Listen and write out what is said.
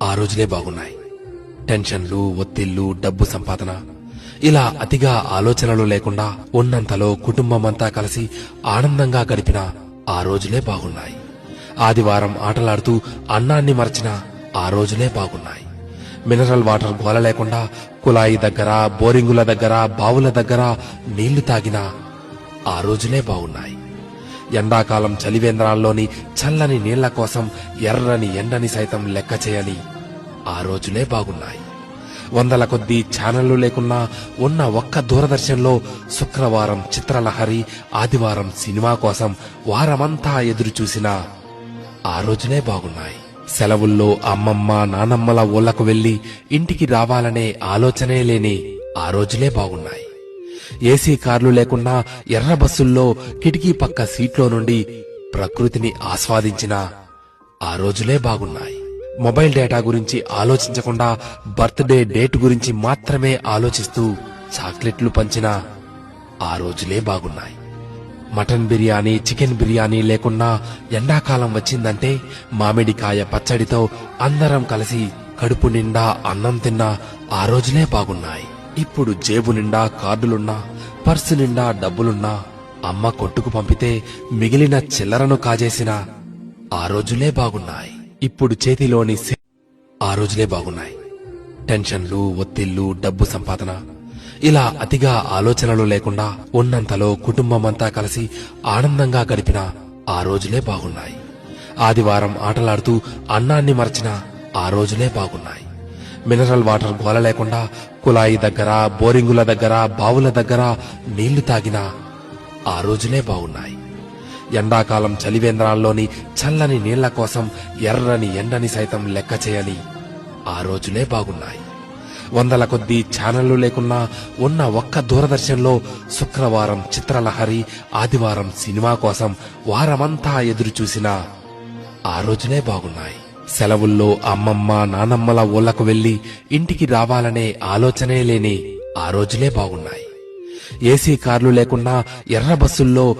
ఆ రోజులే బాగున్నాయి. టెన్షన్లు, ఒత్తిళ్లు, డబ్బు సంపాదన ఇలా అతిగా ఆలోచనలు లేకుండా ఉన్నంతలో కుటుంబమంతా కలిసి ఆనందంగా గడిపిన ఆ రోజులే బాగున్నాయి. ఆదివారం ఆటలాడుతూ అన్నాన్ని మరచిన ఆ రోజులే బాగున్నాయి. మినరల్ వాటర్ గోల లేకుండా కుళాయి దగ్గర, బోరింగుల దగ్గర, బావుల దగ్గర నీళ్లు తాగిన ఆ రోజులే బాగున్నాయి. ఎండాకాలం చలివేంద్రాల్లోని చల్లని నీళ్ల కోసం ఎర్రని ఎండని సైతం లెక్క చేయని ఆ రోజులే బాగున్నాయి. వందల కొద్దీ ఛానళ్లు లేకున్నా ఉన్న ఒక్క దూరదర్శన్లో శుక్రవారం చిత్రలహరి, ఆదివారం సినిమా కోసం వారమంతా ఎదురు చూసిన ఆ రోజులే బాగున్నాయి. సెలవుల్లో అమ్మమ్మ, నానమ్మల ఊళ్లకు వెళ్లి ఇంటికి రావాలనే ఆలోచనే లేని ఆ రోజులే బాగున్నాయి. ఏసీ కార్లు లేకున్నా ఎర్ర బస్సుల్లో కిటికీ పక్క సీట్లో నుండి ప్రకృతిని ఆస్వాదించిన ఆ రోజులే బాగున్నాయి. మొబైల్ డేటా గురించి ఆలోచించకుండా బర్త్డే డేట్ గురించి మాత్రమే ఆలోచిస్తూ చాక్లెట్లు పంచిన ఆ రోజులే బాగున్నాయి. మటన్ బిర్యానీ, చికెన్ బిర్యానీ లేకున్నా ఎండాకాలం వచ్చిందంటే మామిడికాయ పచ్చడితో అందరం కలిసి కడుపు నిండా అన్నం తిన్న ఆ రోజులే బాగున్నాయి. ఇప్పుడు జేబు నిండా కార్డులున్నా, పర్సు నిండా డబ్బులున్నా అమ్మ కొట్టుకు పంపితే మిగిలిన చిల్లరను కాజేసిన ఆ రోజులే బాగున్నాయి. ఇప్పుడు చేతిలోని ఆ రోజులే బాగున్నాయి. టెన్షన్లు, ఒత్తిళ్లు, డబ్బు సంపాదన ఇలా అతిగా ఆలోచనలు లేకుండా ఉన్నంతలో కుటుంబమంతా కలిసి ఆనందంగా గడిపిన ఆ రోజులే బాగున్నాయి. ఆదివారం ఆటలాడుతూ అన్నాన్ని మరచిన ఆ రోజులే బాగున్నాయి. మినరల్ వాటర్ గోల లేకుండా కుళాయి దగ్గర, బోరింగుల దగ్గర, బావుల దగ్గర నీళ్లు తాగిన ఆ రోజులే బాగున్నాయి. ఎండాకాలం చలివేంద్రాల్లోని చల్లని నీళ్ల కోసం ఎర్రని ఎండని సైతం లెక్క చేయని ఆ రోజులే బాగున్నాయి. వందల కొద్దీ ఛానళ్లు లేకున్నా ఉన్న ఒక్క దూరదర్శన్లో శుక్రవారం చిత్రలహరి, ఆదివారం సినిమా కోసం వారమంతా ఎదురు చూసిన ఆ రోజులే బాగున్నాయి. సెలవుల్లో అమ్మమ్మ, నానమ్మల ఊళ్లకు వెళ్లి ఇంటికి రావాలనే ఆలోచనే లేని ఆ రోజులే బాగున్నాయి. ఏసీ కార్లు లేకున్నా ఎర్ర బస్సుల్లో